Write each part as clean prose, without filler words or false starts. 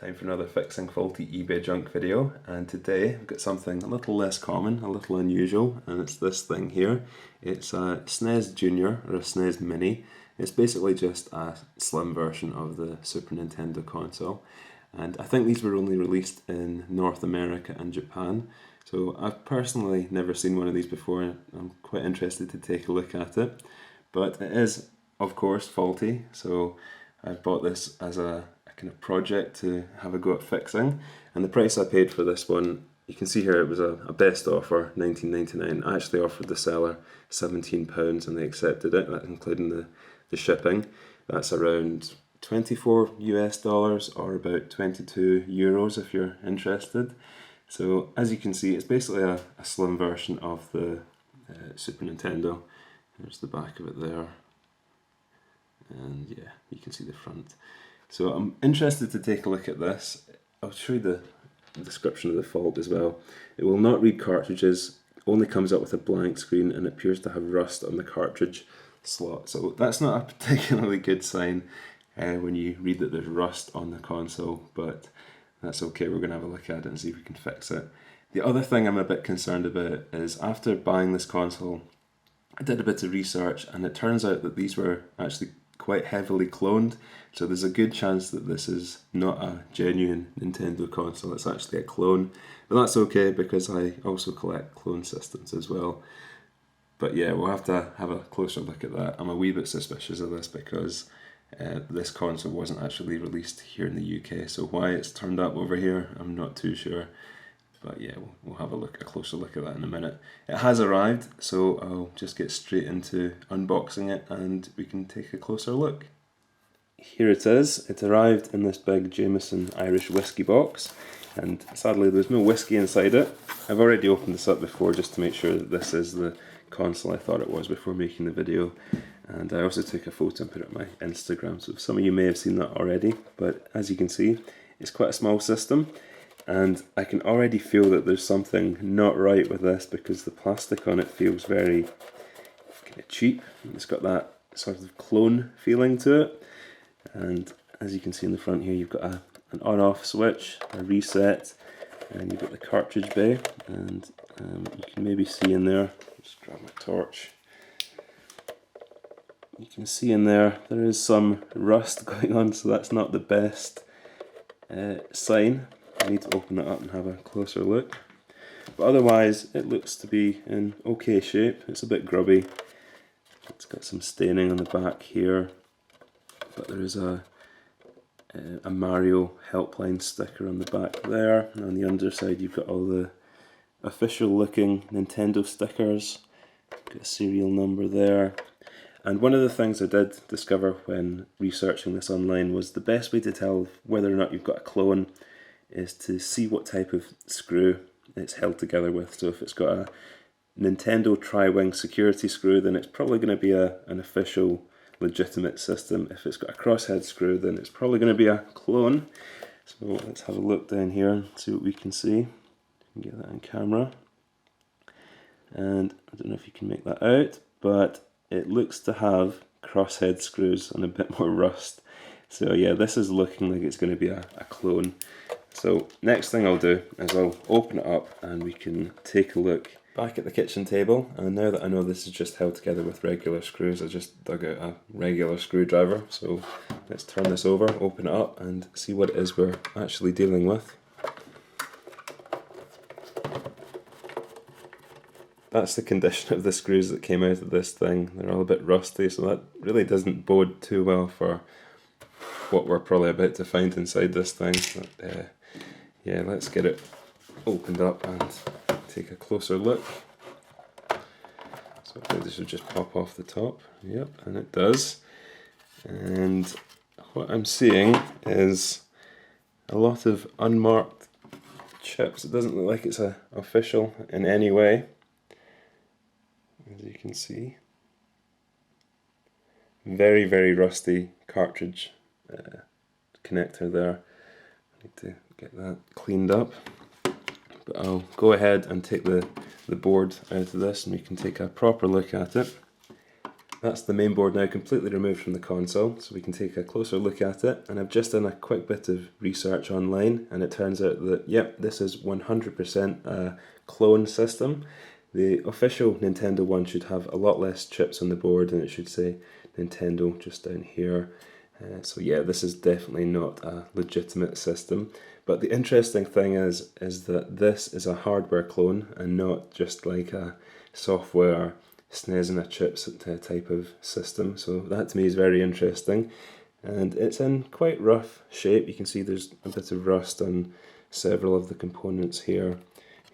Time for another fixing faulty eBay junk video, and today I've got something a little less common, a little unusual, and it's this thing here. It's a SNES Jr or a SNES Mini. It's basically just a slim version of the Super Nintendo console, and I think these were only released in North America and Japan. So I've personally never seen one of these before. I'm quite interested to take a look at it, but it is of course faulty, so I've bought this as a kind of project to have a go at fixing, and the price I paid for this one, you can see here, it was a best offer, $19.99. I actually offered the seller £17 and they accepted it, that including the shipping. That's around $24 US or about 22 euros if you're interested. So as you can see, it's basically a slim version of the Super Nintendo. There's the back of it there, and yeah, you can see the front. So I'm interested to take a look at this. I'll show you the description of the fault as well. It will not read cartridges, only comes up with a blank screen, and appears to have rust on the cartridge slot. So that's not a particularly good sign when you read that there's rust on the console, but that's okay. We're going to have a look at it and see if we can fix it. The other thing I'm a bit concerned about is, after buying this console, I did a bit of research, and it turns out that these were actually quite heavily cloned, so there's a good chance that this is not a genuine Nintendo console, it's actually a clone. But that's okay, because I also collect clone systems as well. But yeah, we'll have to have a closer look at that. I'm a wee bit suspicious of this because this console wasn't actually released here in the UK, so why it's turned up over here, I'm not too sure. But yeah, we'll have a closer look at that in a minute. It has arrived, so I'll just get straight into unboxing it and we can take a closer look. Here it is. It arrived in this big Jameson Irish whiskey box, and sadly there's no whiskey inside it. I've already opened this up before just to make sure that this is the console I thought it was before making the video, and I also took a photo and put it on my Instagram, so some of you may have seen that already. But as you can see, it's quite a small system, and I can already feel that there's something not right with this because the plastic on it feels very kind of cheap. It's got that sort of clone feeling to it, and as you can see in the front here, you've got an on-off switch, a reset, and you've got the cartridge bay, and you can maybe see in there, just grab my torch, you can see in there is some rust going on, so that's not the best sign. I need to open it up and have a closer look, but otherwise it looks to be in okay shape. It's a bit grubby, it's got some staining on the back here, but there is a Mario helpline sticker on the back there, and on the underside you've got all the official looking Nintendo stickers, got a serial number there. And one of the things I did discover when researching this online was the best way to tell whether or not you've got a clone is to see what type of screw it's held together with. So if it's got a Nintendo Tri-Wing security screw, then it's probably going to be an official legitimate system. If it's got a crosshead screw, then it's probably going to be a clone. So let's have a look down here and see what we can see. You can get that on camera, and I don't know if you can make that out, but it looks to have crosshead screws and a bit more rust. So yeah, this is looking like it's going to be a clone. So next thing I'll do is I'll open it up and we can take a look back at the kitchen table. And now that I know this is just held together with regular screws, I just dug out a regular screwdriver. So let's turn this over, open it up, and see what it is we're actually dealing with. That's the condition of the screws that came out of this thing. They're all a bit rusty, so that really doesn't bode too well for what we're probably about to find inside this thing. But yeah, let's get it opened up and take a closer look. So I think this should just pop off the top. Yep, and it does. And what I'm seeing is a lot of unmarked chips. It doesn't look like it's official in any way, as you can see. Very, very rusty cartridge connector there. I need to get that cleaned up, but I'll go ahead and take the board out of this and we can take a proper look at it. That's the main board now completely removed from the console, so we can take a closer look at it. And I've just done a quick bit of research online, and it turns out that, yep, this is 100% a clone system. The official Nintendo one should have a lot less chips on the board, and it should say Nintendo just down here. So yeah, this is definitely not a legitimate system. But the interesting thing is that this is a hardware clone and not just like a software SNES and a chips type of system. So that to me is very interesting. And it's in quite rough shape. You can see there's a bit of rust on several of the components here.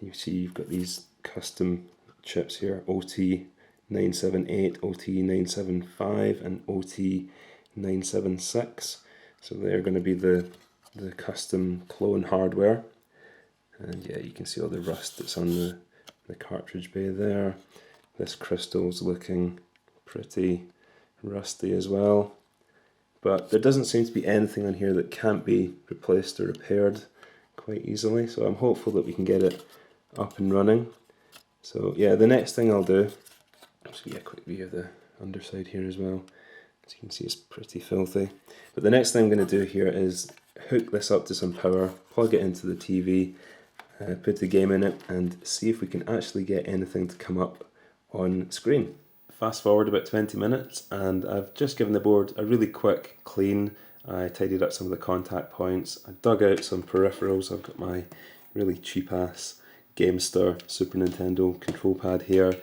You see you've got these custom chips here, OT978, OT975 and OT976. So they're going to be the custom clone hardware. And yeah, you can see all the rust that's on the cartridge bay there. This crystal's looking pretty rusty as well. But there doesn't seem to be anything on here that can't be replaced or repaired quite easily. So I'm hopeful that we can get it up and running. So yeah, the next thing I'll do, just get a quick view of the underside here as well. As you can see, it's pretty filthy. But the next thing I'm going to do here is hook this up to some power, plug it into the TV, put the game in it, and see if we can actually get anything to come up on screen. Fast forward about 20 minutes, and I've just given the board a really quick clean. I tidied up some of the contact points. I dug out some peripherals. I've got my really cheap ass GameStar Super Nintendo control pad here.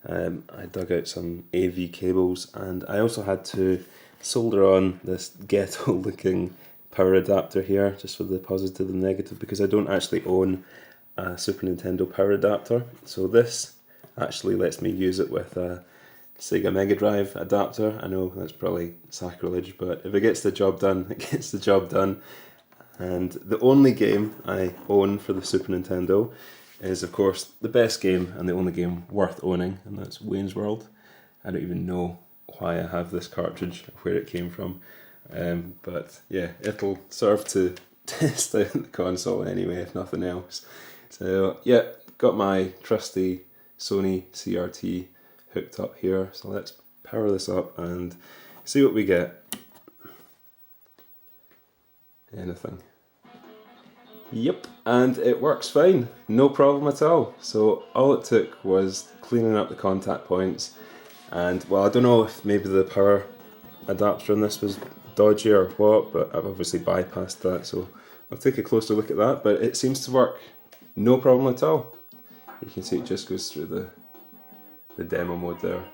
I dug out some AV cables, and I also had to solder on this ghetto looking power adapter here, just for the positive and negative, because I don't actually own a Super Nintendo power adapter. So this actually lets me use it with a Sega Mega Drive adapter. I know that's probably sacrilege, but if it gets the job done, it gets the job done. And the only game I own for the Super Nintendo is, of course, the best game and the only game worth owning, and that's Wayne's World. I don't even know why I have this cartridge, where it came from, but yeah, it'll serve to test out the console anyway, if nothing else. So yeah, got my trusty Sony CRT hooked up here, so let's power this up and see what we get. Anything. Yep, and it works fine, no problem at all. So all it took was cleaning up the contact points, and well, I don't know if maybe the power adapter on this was dodgy or what, but I've obviously bypassed that, so I'll take a closer look at that. But it seems to work no problem at all. You can see it just goes through the demo mode there.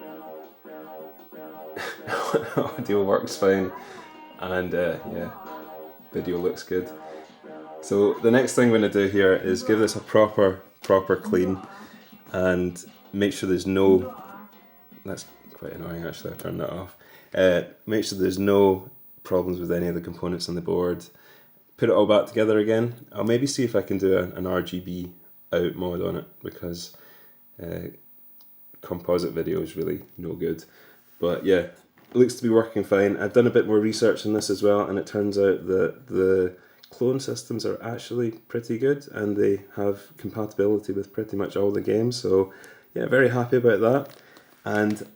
Audio works fine, and yeah, video looks good. So the next thing I'm going to do here is give this a proper clean, and make sure there's no, that's quite annoying actually, I'll turn that off. Make sure there's no problems with any of the components on the board. Put it all back together again. I'll maybe see if I can do an RGB out mode on it, because composite video is really no good. But yeah, it looks to be working fine. I've done a bit more research on this as well, and it turns out that the clone systems are actually pretty good, and they have compatibility with pretty much all the games. So yeah, very happy about that. And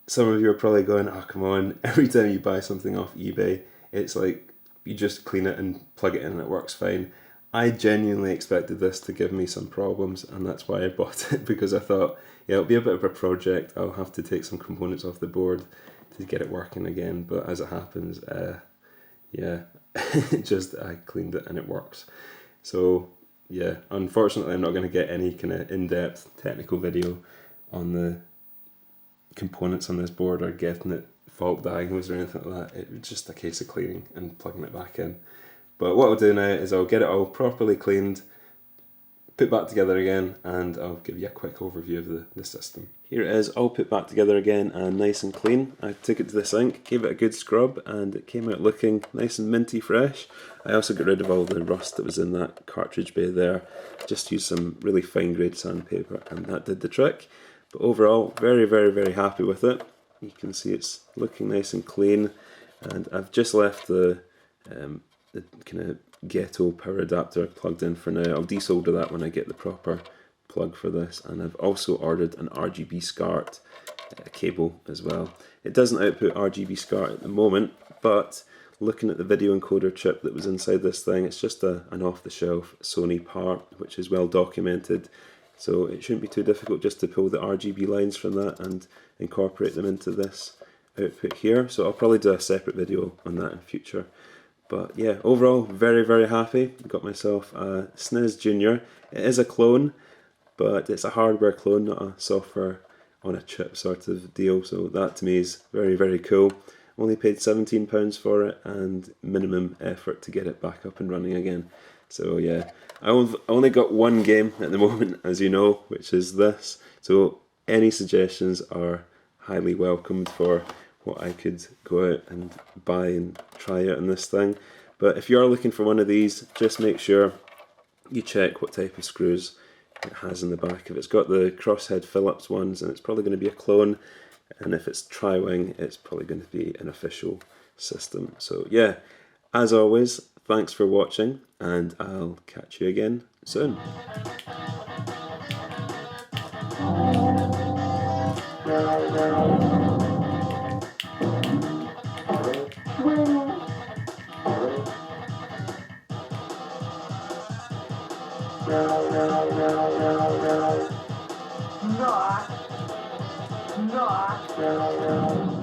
some of you are probably going, oh come on, every time you buy something off eBay, it's like you just clean it and plug it in and it works fine. I genuinely expected this to give me some problems, and that's why I bought it, because I thought, yeah, it'll be a bit of a project. I'll have to take some components off the board to get it working again. But as it happens, yeah, I cleaned it and it works. So yeah, unfortunately I'm not going to get any kind of in-depth technical video on the components on this board or getting it fault diagnosed or anything like that. It was just a case of cleaning and plugging it back in. But what I'll do now is I'll get it all properly cleaned, put back together again, and I'll give you a quick overview of the system. Here it is, all put back together again and nice and clean. I took it to the sink, gave it a good scrub, and it came out looking nice and minty fresh. I also got rid of all the rust that was in that cartridge bay there. Just used some really fine grade sandpaper, and that did the trick. But overall, very happy with it. You can see it's looking nice and clean, and I've just left the kind of ghetto power adapter plugged in for now. I'll desolder that when I get the proper plug for this, and I've also ordered an RGB SCART cable as well. It doesn't output RGB SCART at the moment, but looking at the video encoder chip that was inside this thing, it's just an off-the-shelf Sony part, which is well documented. So it shouldn't be too difficult just to pull the RGB lines from that and incorporate them into this output here. So I'll probably do a separate video on that in future. But yeah, overall, very, very happy. Got myself a SNES Jr. It is a clone, but it's a hardware clone, not a software on a chip sort of deal. So that to me is very, very cool. Only paid £17 for it, and minimum effort to get it back up and running again. So yeah, I've only got one game at the moment, as you know, which is this. So any suggestions are highly welcomed for what I could go out and buy and try out on this thing. But if you are looking for one of these, just make sure you check what type of screws it has in the back. If it's got the crosshead Phillips ones, then it's probably going to be a clone. And if it's tri-wing, it's probably going to be an official system. So yeah, as always, thanks for watching, and I'll catch you again soon. Not.